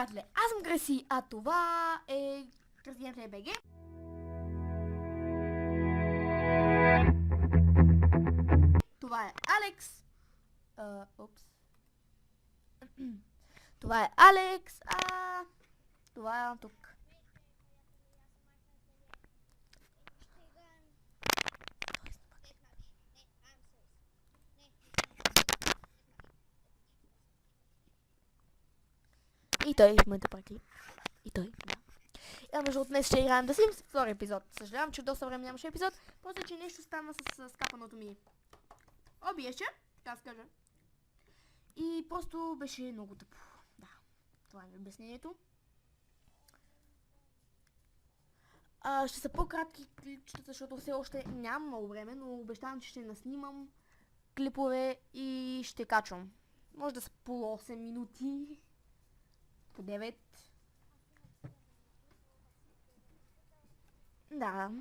приятели, аз съм Греси, а това е Кръстиянка БГ. Това е Алекс. Упс. Това е Алекс, това е тук. И той в момента прави клип. И той, да. Между днес ще играем да Sims втори епизод. Съжалявам, че доста време нямаше епизод. Просто, че нещо стана с скапаното ми обиеше, така да кажа. И просто беше много тъпо. Да, това е обяснението. Ще са по-кратки клипчета, защото все още нямам много време, но обещавам, че ще наснимам клипове и ще качвам. Може да са по 8 минути, по 9. Да.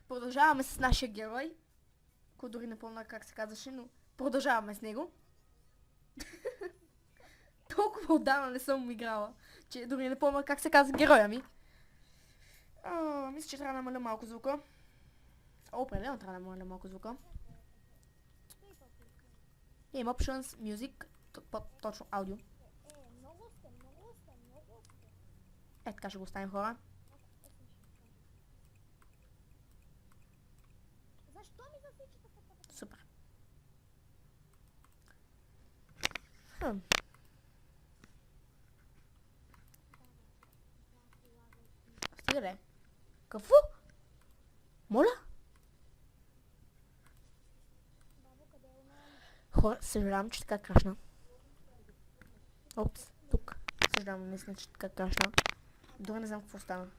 Продължаваме с нашия герой. Който дори не помня как се казваше, но продължаваме с него. Толкова отдавна не съм играла, че дори не помня как се казва героя ми. Мисля, че трябва да намаля малко звука. Определено трябва да намаля малко звука. Game Options, Music, точно аудио. Така ще го оставим, хора. Супер. Стига де. Какво? Моля? Хора, съжалявам, че така крашна. Опс, тук. Съжалявам, наистина, че така крашна. Дори не знам какво стана.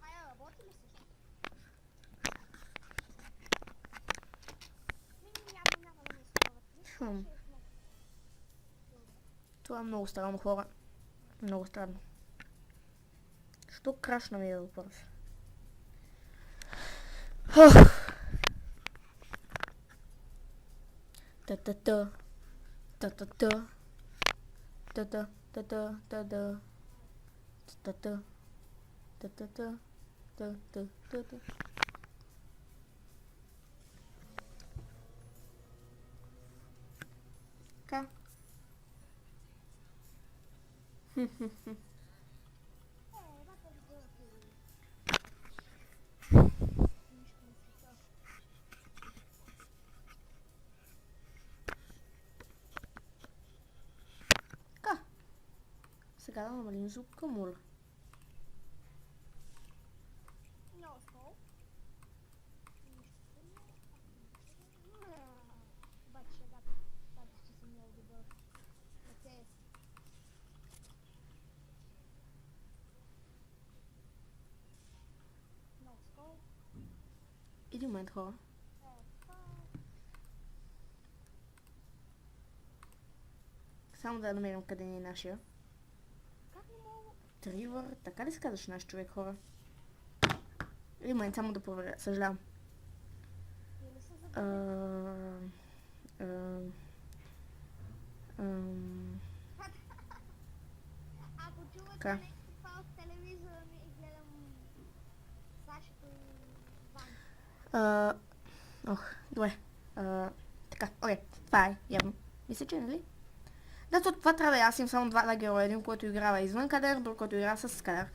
Това е много странно, хора. Много странно. Що крашна ми е въпрос? Та-та-та. Та-та-та. Та-та. Та-та. Та-та. Та-та. Та-та-та. Та-та. Та-та. Така. Така. Сега да намалим звука, моля. Един момент, хора. Само да намерим къде ни е нашия. Тривър, така ли се казваш наш човек, хора? Един момент, само да проверя, съжалявам. Така. Добре. Така, окей, това е явно. Мисля, че нали? Да, това трябва да е. Аз имам само два героя. Един, който играва извън кадър, друг, който играва с кадър.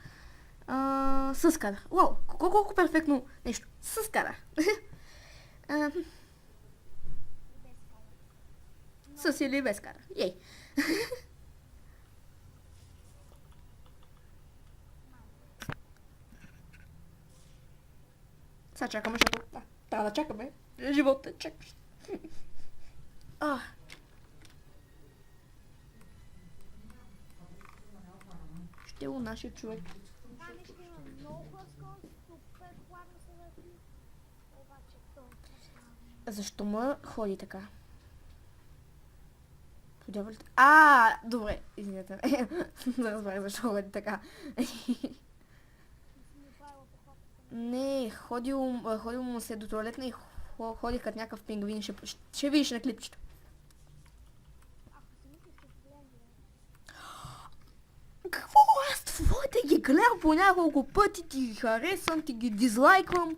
С кадър. Уау, колко перфектно нещо. С кадър. С или без кадър. Ей. Сега чакаме, защото... трябва да чакаме. Живота чакаш. Ще го нашия човек. Защо ме ходи така? Добре, извинете. Не разбрах защо ходи така. Не, ходил му се до туалетна и ходи като някакъв пингвин. Ще видиш на клипчето. ги гледам по няколко пъти, ти ги харесвам, ти ги дизлайквам.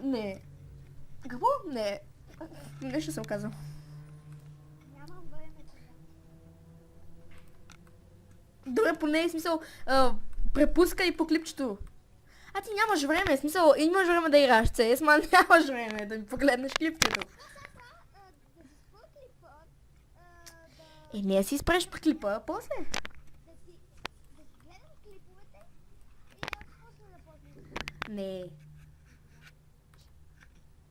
Не. Какво? Не. Нещо съм казал. Нямам време сега. Добре, поне е смисъл, препускай по клипчето. А ти нямаш време, смисъл, имаш време да играш CS, ма нямаш време да ми погледнеш клипчето. Да си спра клипа, Не си спреш по клипа, после. да си гледам клиповете и после да почнем. Не.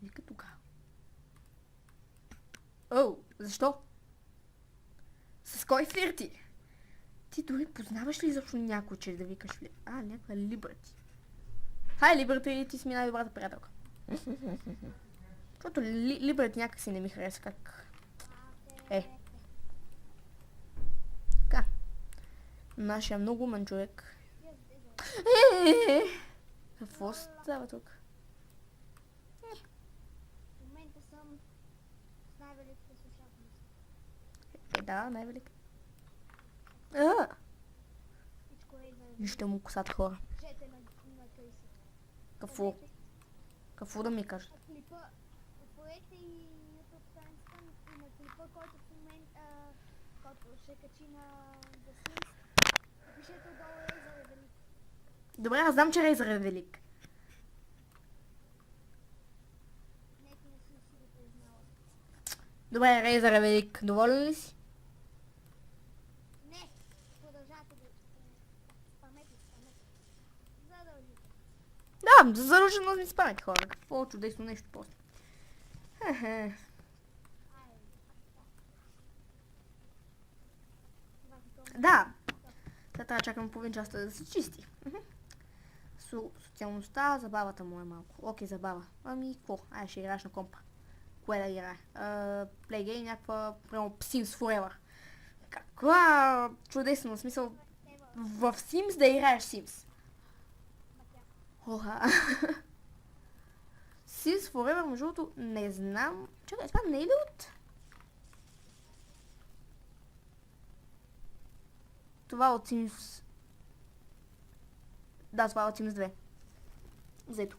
Вика тогава. О, защо? С кой фирти? Ти дори познаваш ли защо някой, че да викаш ли? Някаква Либерти. Хай, Либерти, ти си ми най-добрата приятелка. Защото Либерти някак си не ми хареса как... Така. Нашия много умен човек. Какво става тук? В момента съм с най-великите слушателности. Да, най-велик. Всичко е за Вижте му косата хора. жете на Криси. Какво? Какво да ми кажат? Клипа, отворете и YouTube страницата и на клипа, който в момента, който ще качи на The Sims, пишете отдолу Razer е велик. Добре, аз знам, че Razer е велик. Не, ти не си го признала. Добре, Razer е велик. Доволен ли си? Не, продължавате да спамете. Задължите. Да, задължено ми спамете хора. Какво чудесно нещо после. Айде. Да. Сега трябва да чакам половин час да се чисти. Социалността, забавата му е малко. Окей, забава. Ами, какво? Ще играеш на компа. Кое да играе? Плейгей, някаква, прямо Sims Forever. Каква чудесно, в смисъл, в Sims да играеш Sims. Оха. Sims Forever, между другото, не знам. Чакай, това не е ли от... Това от Sims... Да, това от Sims 2. Взето.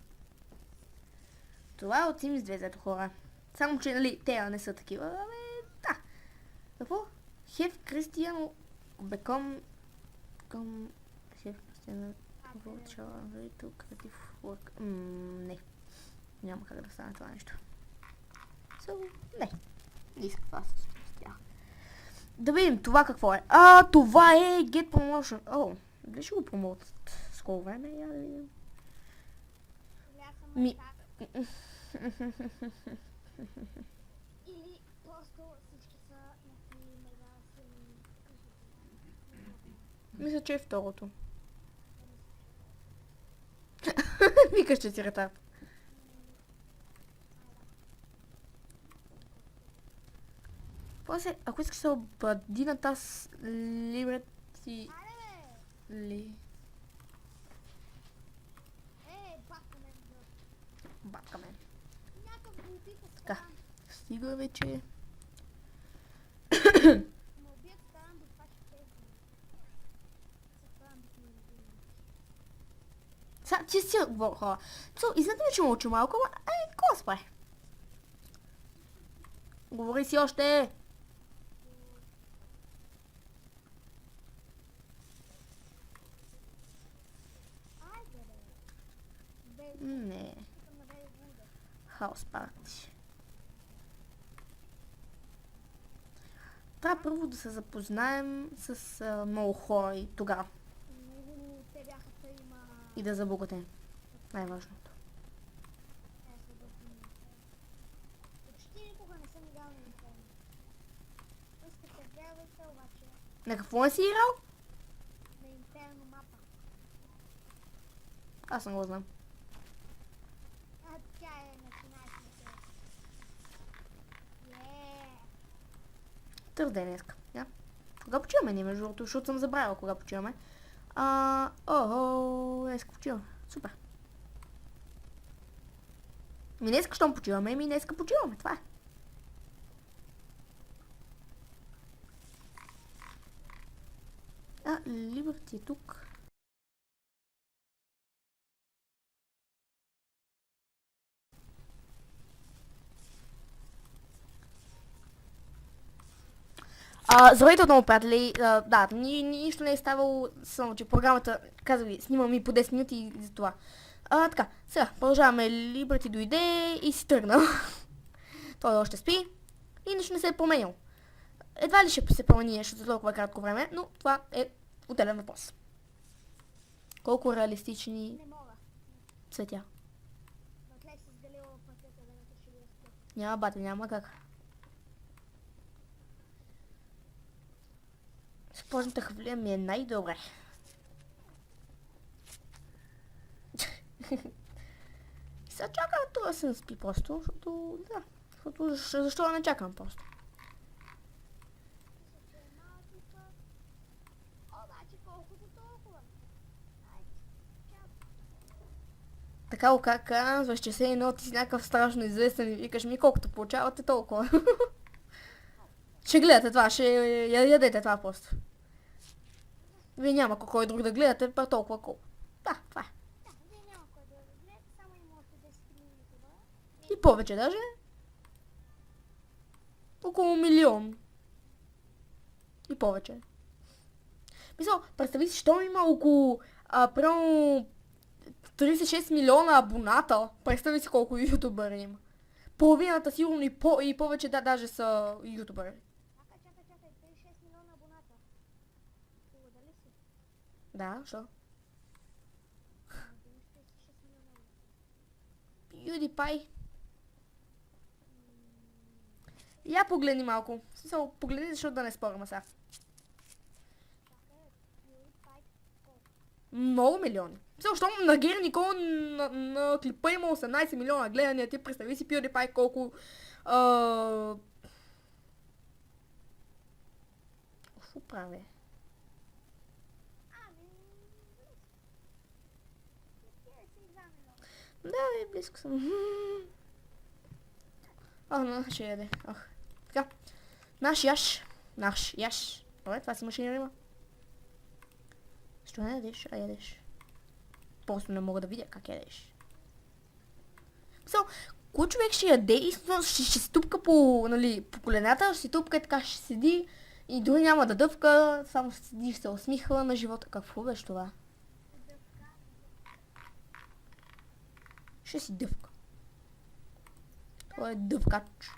Това е от Sims 2, взето хора. Само, че, нали, те не са такива. Да. Какво? Хев Кристиано Беком... Хев Кристиано... Креатив Work... Не. Няма как да стане това нещо. Не. Не искам това с тях. Да видим това какво е. Това е Get Promotion. Дали ще го промотят скоро време? Ми... Или просто всички са някакви мега силни. Мисля, че е второто. Викаш, че си ретард. После, ако искаш да се обади на таз Либерти... Ли... Батка мен. Някакъв глупик от Така. Стига вече. ме убият старам до това ще честно. Сега, ти си говори хора. Изнете ми, че мълча малко, ама какво се прави? Говори си още. Не. Хаос парти. Трябва първо да се запознаем с много хора и тогава. Те бяха трима. И да забогатеем. Най-важното. Почти никога не съм играл на Интерно. Искате вярвайте, обаче На какво не си играл? на Интерно мапа. Аз не го знам. Тя е на 13-та. Търс ден днеска. Я. Кога почиваме ние, между другото, защото съм забравила кога почиваме. Днеска почиваме. Супер. Днеска щом почиваме, днеска почиваме. Това е. Либерти е тук. Здравейте отново, приятели. Да, нищо не е ставало, само че програмата, казва ви, снимам и по 10 минути и за това. Така, сега, продължаваме. Liberty дойде и си тръгна. Той още спи и нищо не се е променил. Едва ли ще се промени нещо за толкова кратко време, но това е отделен въпрос. Колко реалистични Не мога. цветя. Натле си сгалила пътята да натуши лесно. Няма бате, няма как. Спорната хвилия ми е най-добре. И сега чакам това да се наспи просто, защото, да, защо да не чакам просто. Мисля, че е малкичко. Обаче колкото толкова. Ай, чак. Така го как казваш, че се едно ти си някакъв страшно известен и викаш ми колкото получавате толкова. Ще гледате това, ще ядете това просто. Вие няма кой друг да гледате, па толкова колко. Да, това е. Да, вие няма кой да го гледате, само има още 10 000 ютуба. И повече даже. Около милион. И повече. Мисъл, представи си, що има около примерно 36 милиона абоната. Представи си колко ютубъри има. Половината сигурно и повече да даже са ютубъри. Чакай, 36 милиона абоната. Хубаво, дали си? Да, що? Ама да имаш 36 милиона. PewDiePie. Я погледни малко. В смисъл, погледни, защото да не спорим сега. Чакай, PewDiePie колко? Много милиони. Защо на Гери Никол на клипа има 18 милиона гледания, ти представи си PewDiePie колко... Какво прави? Ами, близко. 42 милиона. Да, близко съм. Ще яде. Така. Наш яш. Добре, това си машина има. Защо не ядеш? Ядеш. Просто не мога да видя как ядеш. Кой човек ще яде и ще се тупка по колената, ще се тупка и така ще седи и дори няма да дъвка, само ще седи и ще се усмихва на живота. Какво беше това? Ще си дъвка. Той е дъвкач.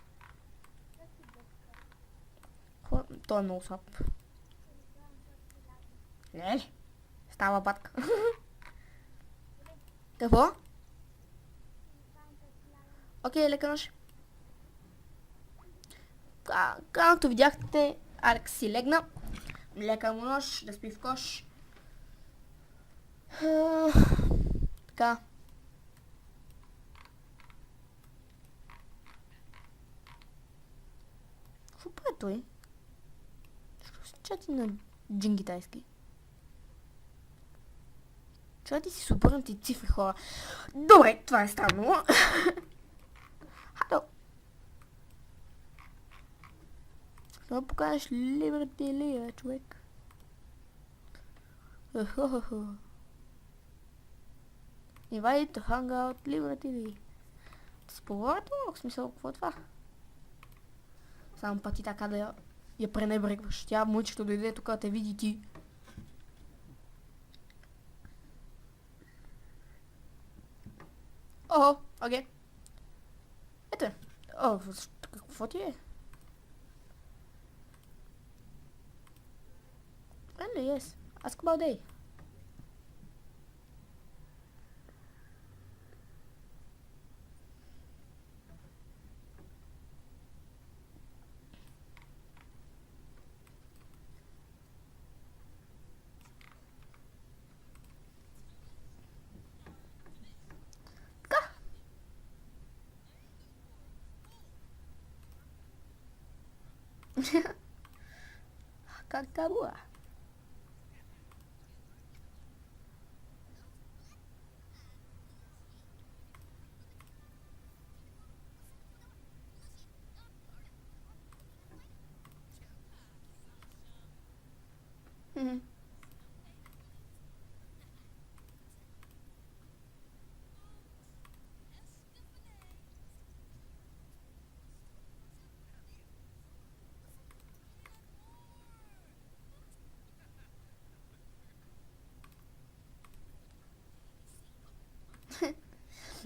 Той е много слаб. Не, става батка. Какво? Окей, лека нощ. Както видяхте, Алекс си легна. Лека му нощ, да спи в кош. Така. Какво прави той? Защо се чати на джингитайски? Чати си с обърнати цифри, хора. Добре, това е странно. Хадо. Ще да покажеш Liberty ли, човек? Invite to hang out Liberty ли? Според в смисъл, какво е това? Само пъти така да я пренебрегваш. Тя мъчето дойде тук да те види ти. Охо, окей. Ето е. Какво ти е? Friendly, yes. Ask about day. Kakabua.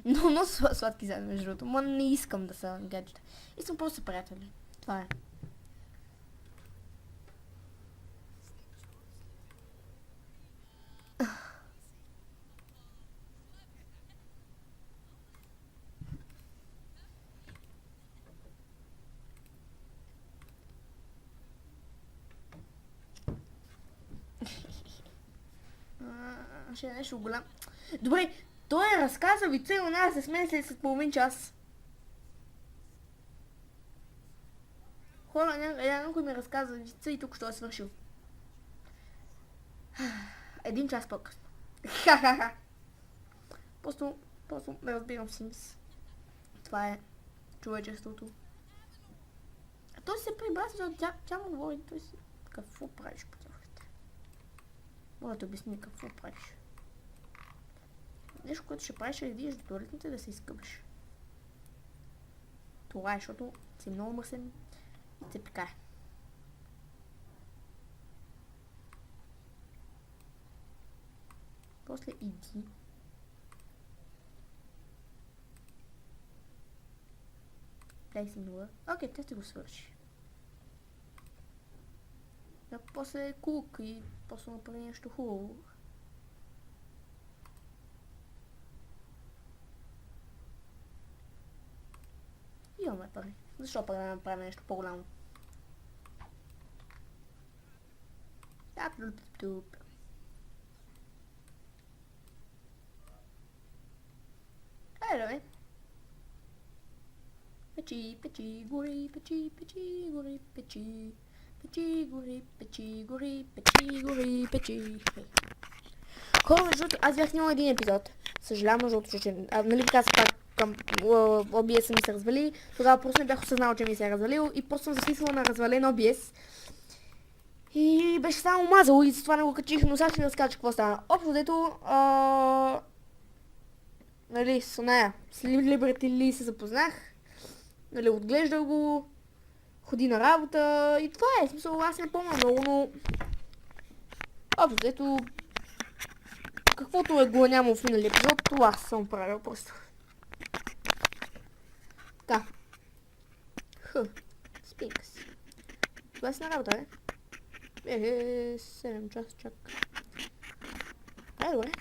Но сладки заедно, между другото. Ма не искам да са гаджета. Искам просто приятели. Това е. Ще е нещо голям. Добре, той е разказа ви цел, няма да се сменя след половин час. Хора, някой ми разказа вица и тук що е свършил. 1 час по-късно. Ха-ха-ха. Просто не разбирам Sims. Това е човечеството. А той се прибра, тя му говори, той си... Какво правиш по тях? Мога да обясни какво правиш. Нещо, което ще правиш, е да идиш до туалетните да се изкъпеш. Това е, защото си много мъсен и се пикае. После иди. Дай си нула. Окей, тя ще го свърши. Да, после кук и после направи нещо хубаво. Имаме пари. Защо пък да направим нещо по-голямо? Туп. Айде, бе. Печи, гори, печи, гори, печи. Печи, гори. Хора, между другото, аз бях снимал един епизод. Съжалявам, между другото, че... нали казах пак към OBS ми се развали. Тогава просто не бях осъзнал, че ми се е развалил. И просто съм записвала на развален OBS. И беше само мазало и затова не го качих, но сега ще ви разкажа какво стана. Общо дето... нали, с нея. С Liberty Lee се запознах. Нали, отглеждах го. Ходи на работа и това е. Смисъл, аз не помня много, но... Общо дето... Каквото е го няма в миналия епизод, това съм правил просто. Да. Спинка си. Това си на работа, 7 часа чак. Добре.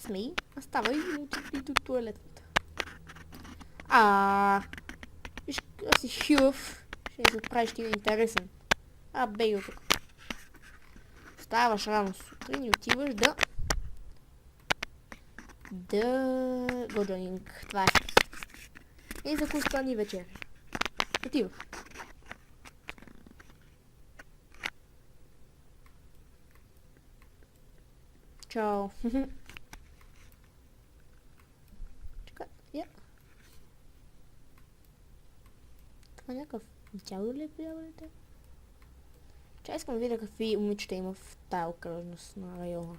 Смей, оставай и отиди до туалетната. Виж, аз си хилъв. Ще се правиш ти интересен. Бей от тук. Ставаш рано сутрин и отиваш да годжонинг. Това е. И закуска ни вечер. Отива. Чао. Чакай, Това някакъв дядо ли е приятелите? Чай искам да видя какви момичета има в тая окръжност на района.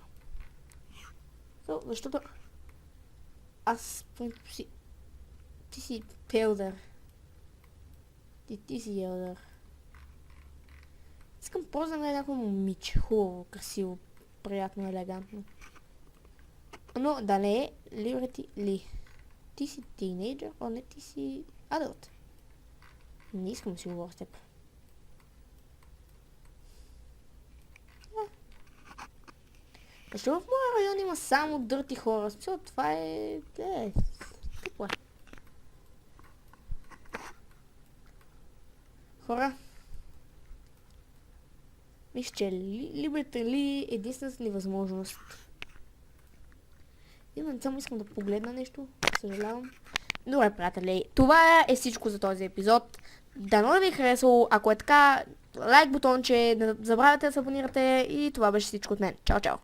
Защото аз си... Ти си елдър. Ти си елдър. Искам просто да намеря някакво момиче. Хубаво, красиво, приятно, елегантно. Но да не е Liberty Lee. Ти си тинейджър, а не ти си адълт. Не искам да си говоря с теб. Защо в моя район има само дърти хора? Смисъл, това е... тъпо е. Хора. Мисля, че Liberty Lee е единствената ни възможност. Само искам да погледна нещо. Съжалявам. Добре, приятели. Това е всичко за този епизод. Дано да ви е харесало. Ако е така, лайк бутонче, не забравяйте да се абонирате и това беше всичко от мен. Чао, чао!